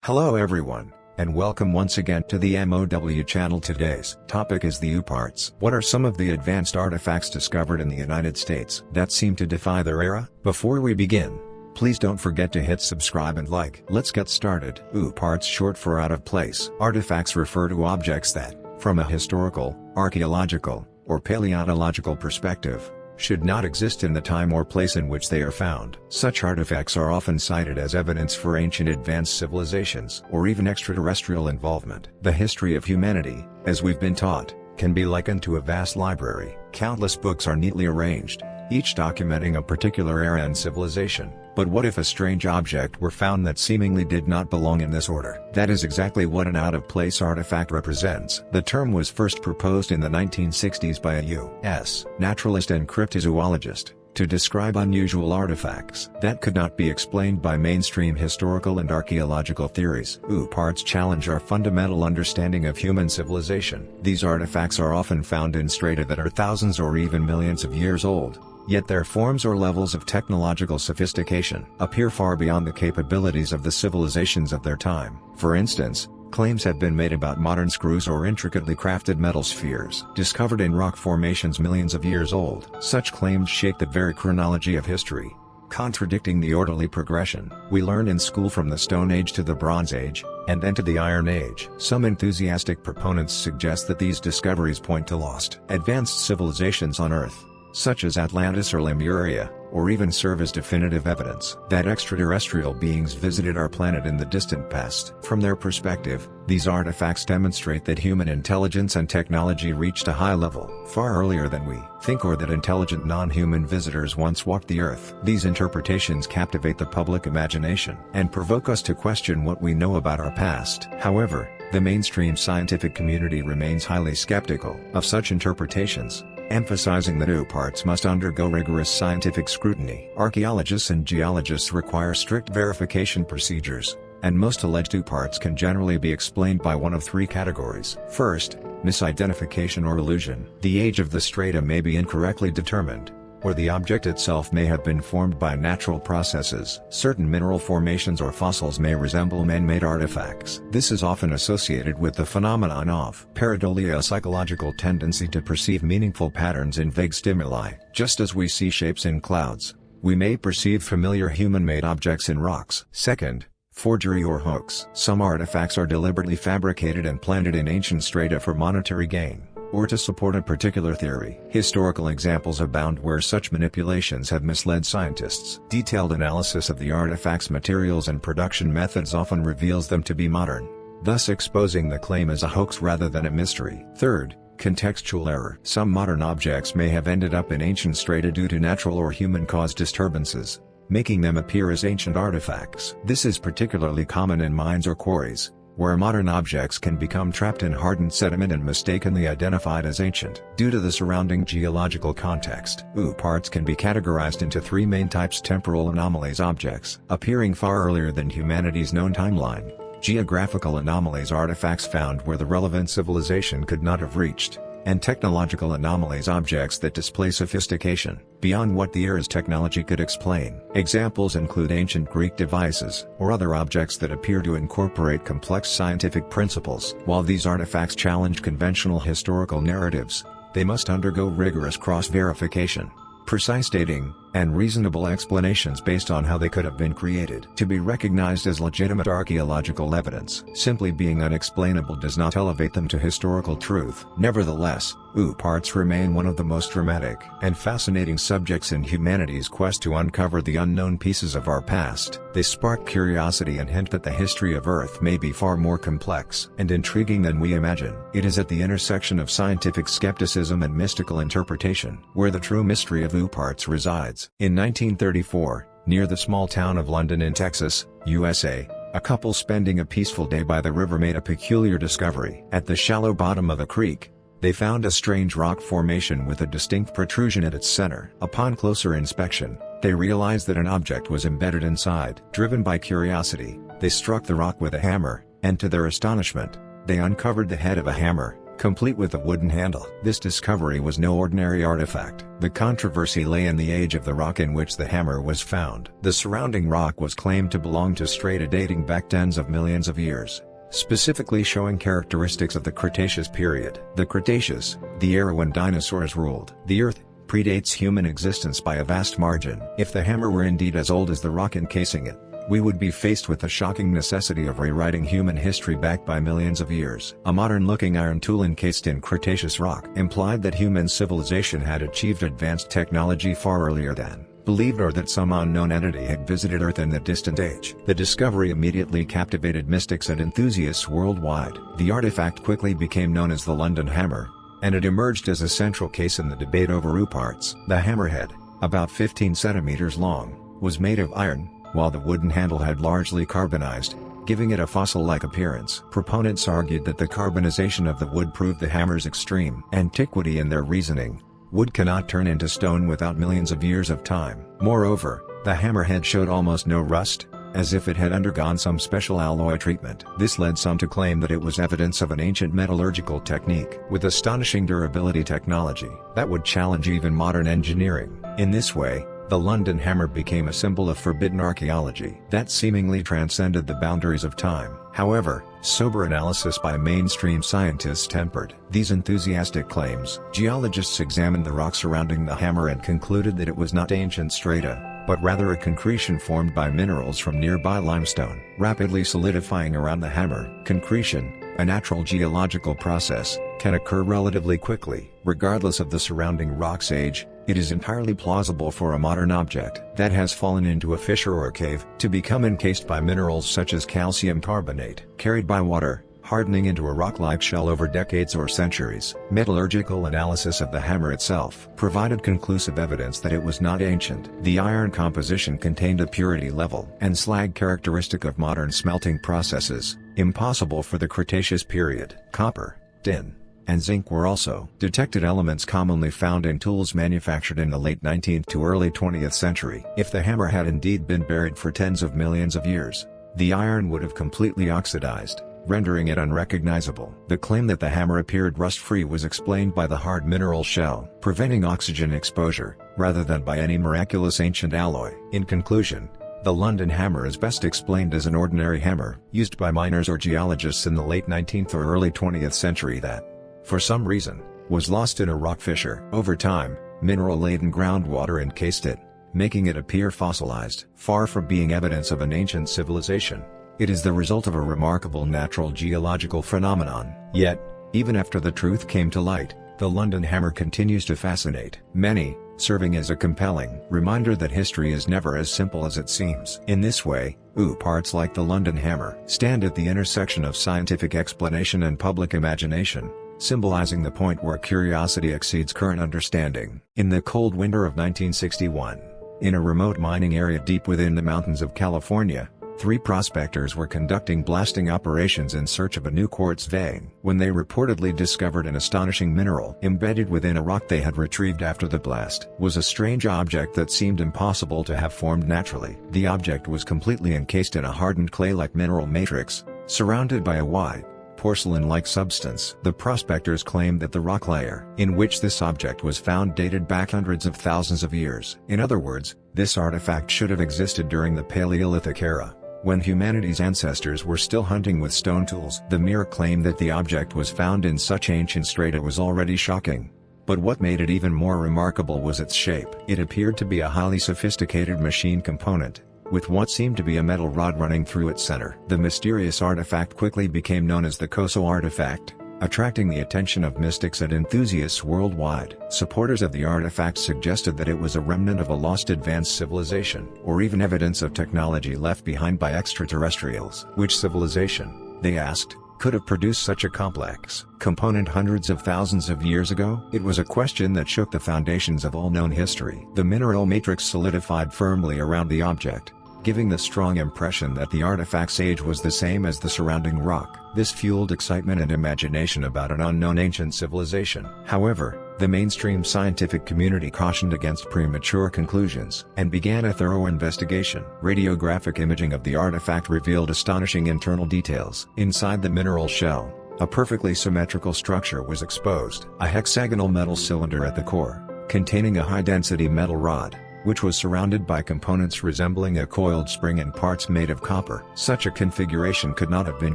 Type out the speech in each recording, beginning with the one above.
Hello everyone, and welcome once again to the M.O.W. channel. Today's topic is the OOPARTS. What are some of the advanced artifacts discovered in the United States that seem to defy their era? Before we begin, please don't forget to hit subscribe and like. Let's get started. OOPARTS, short for out of place. Artifacts refer to objects that, from a historical, archaeological, or paleontological perspective, should not exist in the time or place in which they are found. Such artifacts are often cited as evidence for ancient advanced civilizations or even extraterrestrial involvement. The history of humanity, as we've been taught, can be likened to a vast library. Countless books are neatly arranged, each documenting a particular era and civilization. But what if a strange object were found that seemingly did not belong in this order? That is exactly what an out-of-place artifact represents. The term was first proposed in the 1960s by a U.S. naturalist and cryptozoologist, to describe unusual artifacts that could not be explained by mainstream historical and archaeological theories. OOPARTS challenge our fundamental understanding of human civilization. These artifacts are often found in strata that are thousands or even millions of years old. Yet their forms or levels of technological sophistication appear far beyond the capabilities of the civilizations of their time. For instance, claims have been made about modern screws or intricately crafted metal spheres discovered in rock formations millions of years old. Such claims shake the very chronology of history, contradicting the orderly progression we learned in school from the Stone Age to the Bronze Age, and then to the Iron Age. Some enthusiastic proponents suggest that these discoveries point to lost, advanced civilizations on Earth, such as Atlantis or Lemuria, or even serve as definitive evidence that extraterrestrial beings visited our planet in the distant past. From their perspective, these artifacts demonstrate that human intelligence and technology reached a high level far earlier than we think, or that intelligent non-human visitors once walked the Earth. These interpretations captivate the public imagination and provoke us to question what we know about our past. However, the mainstream scientific community remains highly skeptical of such interpretations, emphasizing that OOPARTS must undergo rigorous scientific scrutiny. Archaeologists and geologists require strict verification procedures, and most alleged OOPARTS can generally be explained by one of three categories. First, misidentification or illusion. The age of the strata may be incorrectly determined, or the object itself may have been formed by natural processes. Certain mineral formations or fossils may resemble man-made artifacts. This is often associated with the phenomenon of pareidolia, a psychological tendency to perceive meaningful patterns in vague stimuli. Just as we see shapes in clouds, we may perceive familiar human-made objects in rocks. Second, forgery or hoax. Some artifacts are deliberately fabricated and planted in ancient strata for monetary gain, or to support a particular theory. Historical examples abound where such manipulations have misled scientists. Detailed analysis of the artifact's materials and production methods often reveals them to be modern, thus exposing the claim as a hoax rather than a mystery. Third, contextual error. Some modern objects may have ended up in ancient strata due to natural or human-caused disturbances, making them appear as ancient artifacts. This is particularly common in mines or quarries, where modern objects can become trapped in hardened sediment and mistakenly identified as ancient. Due to the surrounding geological context, OOPARTS can be categorized into three main types: temporal anomalies, objects appearing far earlier than humanity's known timeline; geographical anomalies, artifacts found where the relevant civilization could not have reached; and technological anomalies, objects that display sophistication beyond what the era's technology could explain. Examples include ancient Greek devices, or other objects that appear to incorporate complex scientific principles. While these artifacts challenge conventional historical narratives, they must undergo rigorous cross-verification, precise dating, and reasonable explanations based on how they could have been created to be recognized as legitimate archaeological evidence. Simply being unexplainable does not elevate them to historical truth. Nevertheless, OOPARTS remain one of the most dramatic and fascinating subjects in humanity's quest to uncover the unknown pieces of our past. They spark curiosity and hint that the history of Earth may be far more complex and intriguing than we imagine. It is at the intersection of scientific skepticism and mystical interpretation where the true mystery of OOPARTS resides. In 1934, near the small town of London in Texas, USA, a couple spending a peaceful day by the river made a peculiar discovery. At the shallow bottom of a creek, they found a strange rock formation with a distinct protrusion at its center. Upon closer inspection, they realized that an object was embedded inside. Driven by curiosity, they struck the rock with a hammer, and to their astonishment, they uncovered the head of a hammer, complete with a wooden handle. This discovery was no ordinary artifact. The controversy lay in the age of the rock in which the hammer was found. The surrounding rock was claimed to belong to strata dating back tens of millions of years, specifically showing characteristics of the Cretaceous period. The Cretaceous, the era when dinosaurs ruled the Earth, predates human existence by a vast margin. If the hammer were indeed as old as the rock encasing it, we would be faced with the shocking necessity of rewriting human history back by millions of years. A modern-looking iron tool encased in Cretaceous rock implied that human civilization had achieved advanced technology far earlier than believed, or that some unknown entity had visited Earth in the distant age. The discovery immediately captivated mystics and enthusiasts worldwide. The artifact quickly became known as the London Hammer, and it emerged as a central case in the debate over OOPARTS. The hammerhead, about 15 centimeters long, was made of iron, while the wooden handle had largely carbonized, giving it a fossil-like appearance. Proponents argued that the carbonization of the wood proved the hammer's extreme antiquity in their reasoning. Wood cannot turn into stone without millions of years of time. Moreover, the hammerhead showed almost no rust, as if it had undergone some special alloy treatment. This led some to claim that it was evidence of an ancient metallurgical technique with astonishing durability technology that would challenge even modern engineering. In this way, the London Hammer became a symbol of forbidden archaeology that seemingly transcended the boundaries of time. However, sober analysis by mainstream scientists tempered these enthusiastic claims. Geologists examined the rock surrounding the hammer and concluded that it was not ancient strata, but rather a concretion formed by minerals from nearby limestone, rapidly solidifying around the hammer. Concretion, a natural geological process, can occur relatively quickly. Regardless of the surrounding rock's age, it is entirely plausible for a modern object that has fallen into a fissure or a cave to become encased by minerals such as calcium carbonate, carried by water, hardening into a rock-like shell over decades or centuries. Metallurgical analysis of the hammer itself provided conclusive evidence that it was not ancient. The iron composition contained a purity level and slag characteristic of modern smelting processes, impossible for the Cretaceous period. Copper, tin, and zinc were also detected elements commonly found in tools manufactured in the late 19th to early 20th century. If the hammer had indeed been buried for tens of millions of years, the iron would have completely oxidized, rendering it unrecognizable. The claim that the hammer appeared rust-free was explained by the hard mineral shell, preventing oxygen exposure, rather than by any miraculous ancient alloy. In conclusion, the London Hammer is best explained as an ordinary hammer, used by miners or geologists in the late 19th or early 20th century that, for some reason, was lost in a rock fissure. Over time, mineral-laden groundwater encased it, making it appear fossilized. Far from being evidence of an ancient civilization, it is the result of a remarkable natural geological phenomenon. Yet, even after the truth came to light, the London Hammer continues to fascinate many, serving as a compelling reminder that history is never as simple as it seems. In this way, OOPARTS like the London Hammer stand at the intersection of scientific explanation and public imagination, symbolizing the point where curiosity exceeds current understanding. In the cold winter of 1961, in a remote mining area deep within the mountains of California, 3 prospectors were conducting blasting operations in search of a new quartz vein when they reportedly discovered an astonishing mineral embedded within a rock they had retrieved after the blast. Was a strange object that seemed impossible to have formed naturally. The object was completely encased in a hardened clay-like mineral matrix, surrounded by a white, porcelain-like substance. The prospectors claimed that the rock layer in which this object was found dated back hundreds of thousands of years. In other words, this artifact should have existed during the Paleolithic era, when humanity's ancestors were still hunting with stone tools. The mere claim that the object was found in such ancient strata was already shocking. But what made it even more remarkable was its shape. It appeared to be a highly sophisticated machine component, with what seemed to be a metal rod running through its center. The mysterious artifact quickly became known as the Koso artifact, attracting the attention of mystics and enthusiasts worldwide. Supporters of the artifact suggested that it was a remnant of a lost advanced civilization, or even evidence of technology left behind by extraterrestrials. Which civilization, they asked, could have produced such a complex component hundreds of thousands of years ago? It was a question that shook the foundations of all known history. The mineral matrix solidified firmly around the object, giving the strong impression that the artifact's age was the same as the surrounding rock. This fueled excitement and imagination about an unknown ancient civilization. However, the mainstream scientific community cautioned against premature conclusions and began a thorough investigation. Radiographic imaging of the artifact revealed astonishing internal details. Inside the mineral shell, A perfectly symmetrical structure was exposed. A hexagonal metal cylinder at the core, containing a high-density metal rod, which was surrounded by components resembling a coiled spring and parts made of copper. Such a configuration could not have been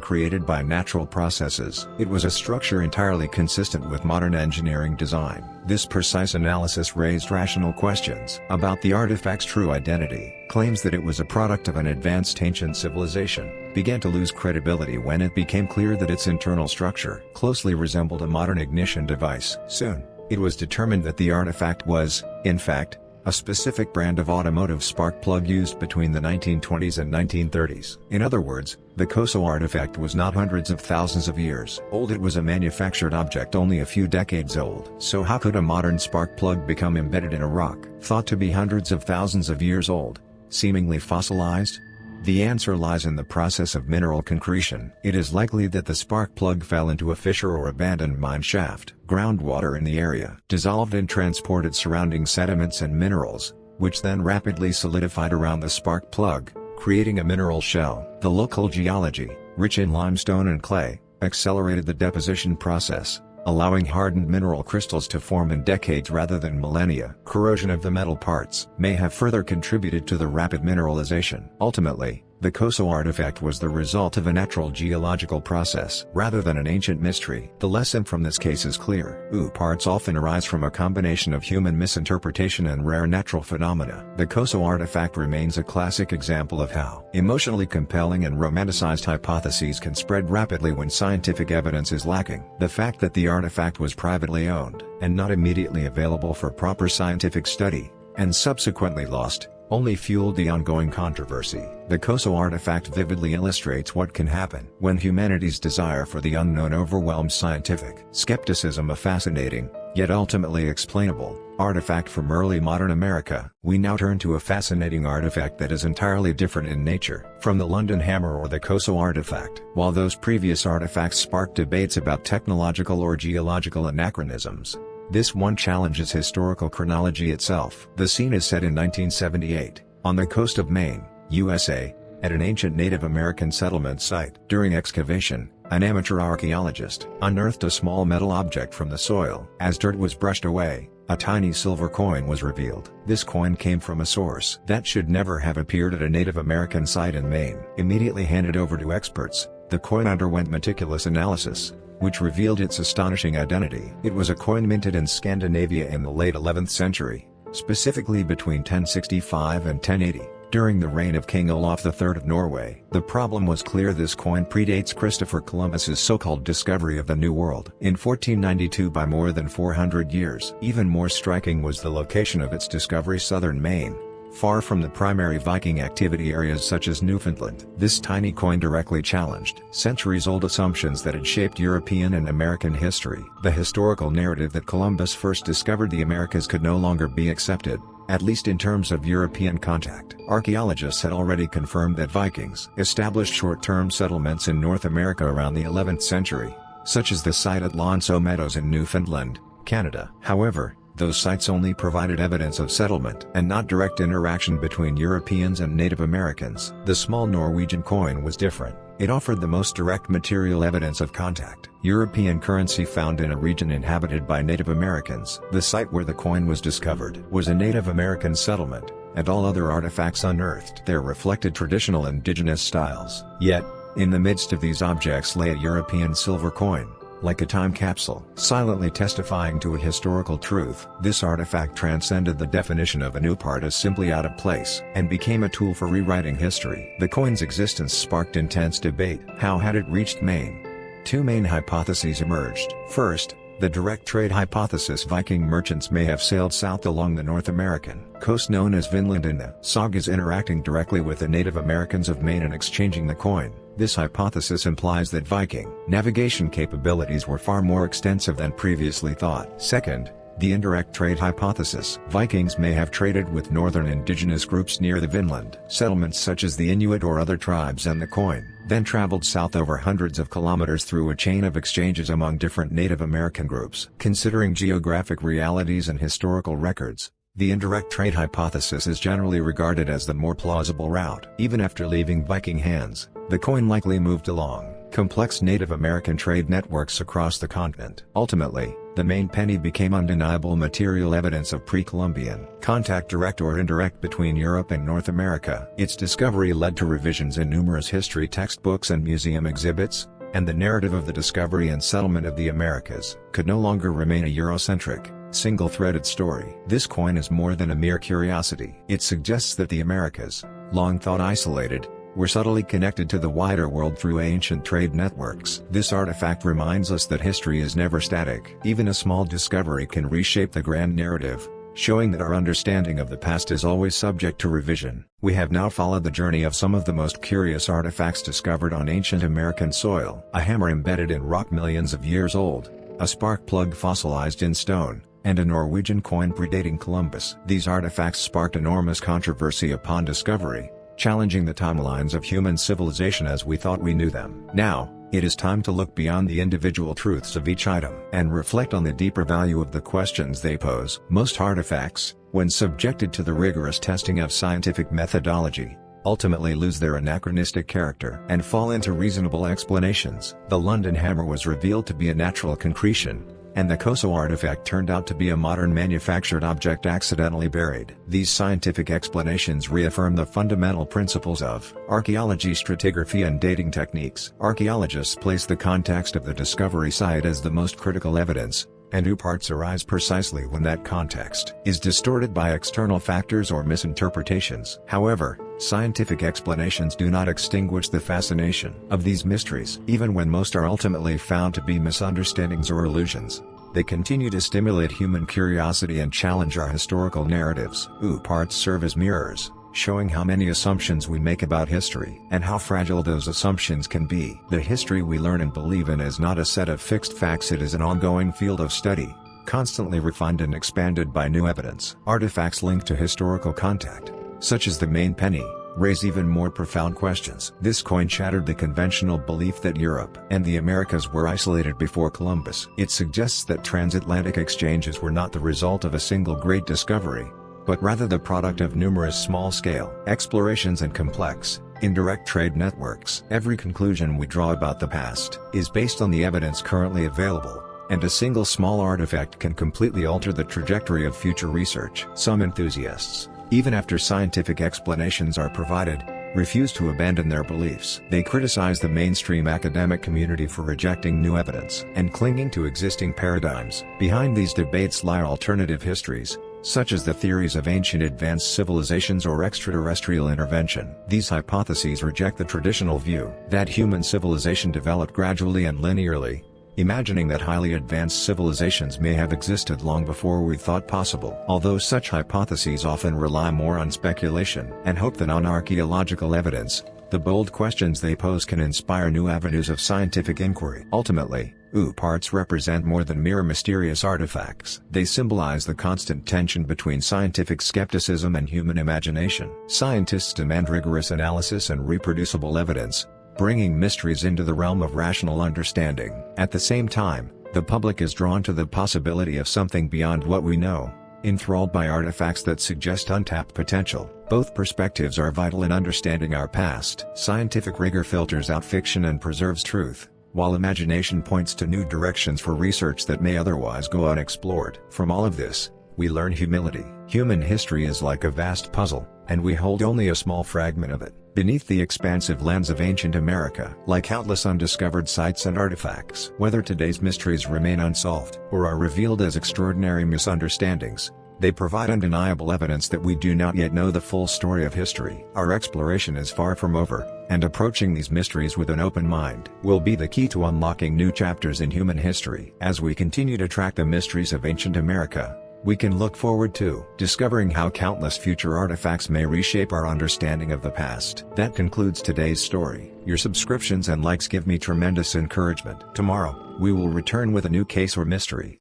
created by natural processes. It was a structure entirely consistent with modern engineering design. This precise analysis raised rational questions about the artifact's true identity. Claims that it was a product of an advanced ancient civilization began to lose credibility when it became clear that its internal structure closely resembled a modern ignition device. Soon, it was determined that the artifact was, in fact, a specific brand of automotive spark plug used between the 1920s and 1930s. In other words, the Koso artifact was not hundreds of thousands of years old, it was a manufactured object only a few decades old. So how could a modern spark plug become embedded in a rock, thought to be hundreds of thousands of years old, seemingly fossilized? The answer lies in the process of mineral concretion. It is likely that the spark plug fell into a fissure or abandoned mine shaft. Groundwater in the area dissolved and transported surrounding sediments and minerals, which then rapidly solidified around the spark plug, creating a mineral shell. The local geology, rich in limestone and clay, accelerated the deposition process, allowing hardened mineral crystals to form in decades rather than millennia. Corrosion of the metal parts may have further contributed to the rapid mineralization. Ultimately, the Koso artifact was the result of a natural geological process rather than an ancient mystery. The lesson from this case is clear. OOPARTS often arise from a combination of human misinterpretation and rare natural phenomena. The Koso artifact remains a classic example of how emotionally compelling and romanticized hypotheses can spread rapidly when scientific evidence is lacking. The fact that the artifact was privately owned and not immediately available for proper scientific study, and subsequently lost, only fueled the ongoing controversy. The Koso artifact vividly illustrates what can happen when humanity's desire for the unknown overwhelms scientific skepticism. A fascinating, yet ultimately explainable, artifact from early modern America. We now turn to a fascinating artifact that is entirely different in nature from the London hammer or the Koso artifact. While those previous artifacts sparked debates about technological or geological anachronisms, this one challenges historical chronology itself. The scene is set in 1978, on the coast of Maine, USA, at an ancient Native American settlement site. During excavation, an amateur archaeologist unearthed a small metal object from the soil. As dirt was brushed away, a tiny silver coin was revealed. This coin came from a source that should never have appeared at a Native American site in Maine. Immediately handed over to experts, the coin underwent meticulous analysis, which revealed its astonishing identity. It was a coin minted in Scandinavia in the late 11th century, specifically between 1065 and 1080, during the reign of King Olaf III of Norway. The problem was clear: this coin predates Christopher Columbus's so-called discovery of the New World in 1492 by more than 400 years. Even more striking was the location of its discovery: southern Maine, far from the primary Viking activity areas such as Newfoundland. This tiny coin directly challenged centuries-old assumptions that had shaped European and American history. The historical narrative that Columbus first discovered the Americas could no longer be accepted, at least in terms of European contact. Archaeologists had already confirmed that Vikings established short-term settlements in North America around the 11th century, such as the site at L'Anse aux Meadows in Newfoundland, Canada. However, those sites only provided evidence of settlement and not direct interaction between Europeans and Native Americans. The small Norwegian coin was different. It offered the most direct material evidence of contact. European currency found in a region inhabited by Native Americans. The site where the coin was discovered was a Native American settlement, and all other artifacts unearthed there reflected traditional indigenous styles. Yet, in the midst of these objects lay a European silver coin, like a time capsule, silently testifying to a historical truth. This artifact transcended the definition of an OOPART as simply out of place, and became a tool for rewriting history. The coin's existence sparked intense debate. How had it reached Maine? Two main hypotheses emerged. First, the direct trade hypothesis: Viking merchants may have sailed south along the North American coast known as Vinland in the sagas, interacting directly with the Native Americans of Maine and exchanging the coin. This hypothesis implies that Viking navigation capabilities were far more extensive than previously thought. Second, the indirect trade hypothesis: Vikings may have traded with northern indigenous groups near the Vinland settlements such as the Inuit or other tribes, and the coin then traveled south over hundreds of kilometers through a chain of exchanges among different Native American groups. Considering geographic realities and historical records, the indirect trade hypothesis is generally regarded as the more plausible route. Even after leaving Viking hands, the coin likely moved along complex Native American trade networks across the continent. Ultimately, the Maine penny became undeniable material evidence of pre-Columbian contact, direct or indirect, between Europe and North America. Its discovery led to revisions in numerous history textbooks and museum exhibits, and the narrative of the discovery and settlement of the Americas could no longer remain a Eurocentric, single-threaded story. This coin is more than a mere curiosity. It suggests that the Americas, long thought isolated, were subtly connected to the wider world through ancient trade networks. This artifact reminds us that history is never static. Even a small discovery can reshape the grand narrative, showing that our understanding of the past is always subject to revision. We have now followed the journey of some of the most curious artifacts discovered on ancient American soil. A hammer embedded in rock millions of years old, a spark plug fossilized in stone, and a Norwegian coin predating Columbus. These artifacts sparked enormous controversy upon discovery, challenging the timelines of human civilization as we thought we knew them. Now, it is time to look beyond the individual truths of each item and reflect on the deeper value of the questions they pose. Most artifacts, when subjected to the rigorous testing of scientific methodology, ultimately lose their anachronistic character and fall into reasonable explanations. The London hammer was revealed to be a natural concretion, and the Koso artifact turned out to be a modern manufactured object accidentally buried. These scientific explanations reaffirm the fundamental principles of archaeology, stratigraphy and dating techniques. Archaeologists place the context of the discovery site as the most critical evidence, and OOPARTS arise precisely when that context is distorted by external factors or misinterpretations. However, scientific explanations do not extinguish the fascination of these mysteries. Even when most are ultimately found to be misunderstandings or illusions, they continue to stimulate human curiosity and challenge our historical narratives. OOPARTS serve as mirrors, showing how many assumptions we make about history and how fragile those assumptions can be. The history we learn and believe in is not a set of fixed facts, it is an ongoing field of study, constantly refined and expanded by new evidence. Artifacts linked to historical contact, such as the Maine penny, raise even more profound questions. This coin shattered the conventional belief that Europe and the Americas were isolated before Columbus. It suggests that transatlantic exchanges were not the result of a single great discovery, but rather the product of numerous small-scale explorations and complex, indirect trade networks. Every conclusion we draw about the past is based on the evidence currently available, and a single small artifact can completely alter the trajectory of future research. Some enthusiasts, even after scientific explanations are provided, refuse to abandon their beliefs. They criticize the mainstream academic community for rejecting new evidence and clinging to existing paradigms. Behind these debates lie alternative histories, such as the theories of ancient advanced civilizations or extraterrestrial intervention. These hypotheses reject the traditional view that human civilization developed gradually and linearly, imagining that highly advanced civilizations may have existed long before we thought possible. Although such hypotheses often rely more on speculation and hope than on archaeological evidence, the bold questions they pose can inspire new avenues of scientific inquiry. Ultimately, OOPARTS represent more than mere mysterious artifacts. They symbolize the constant tension between scientific skepticism and human imagination. Scientists demand rigorous analysis and reproducible evidence, bringing mysteries into the realm of rational understanding. At the same time, the public is drawn to the possibility of something beyond what we know, enthralled by artifacts that suggest untapped potential. Both perspectives are vital in understanding our past. Scientific rigor filters out fiction and preserves truth, while imagination points to new directions for research that may otherwise go unexplored. From all of this, we learn humility. Human history is like a vast puzzle, and we hold only a small fragment of it. Beneath the expansive lens of ancient America lie countless undiscovered sites and artifacts. Whether today's mysteries remain unsolved or are revealed as extraordinary misunderstandings, they provide undeniable evidence that we do not yet know the full story of history. Our exploration is far from over, and approaching these mysteries with an open mind will be the key to unlocking new chapters in human history. As we continue to track the mysteries of ancient America, we can look forward to discovering how countless future artifacts may reshape our understanding of the past. That concludes today's story. Your subscriptions and likes give me tremendous encouragement. Tomorrow, we will return with a new case or mystery.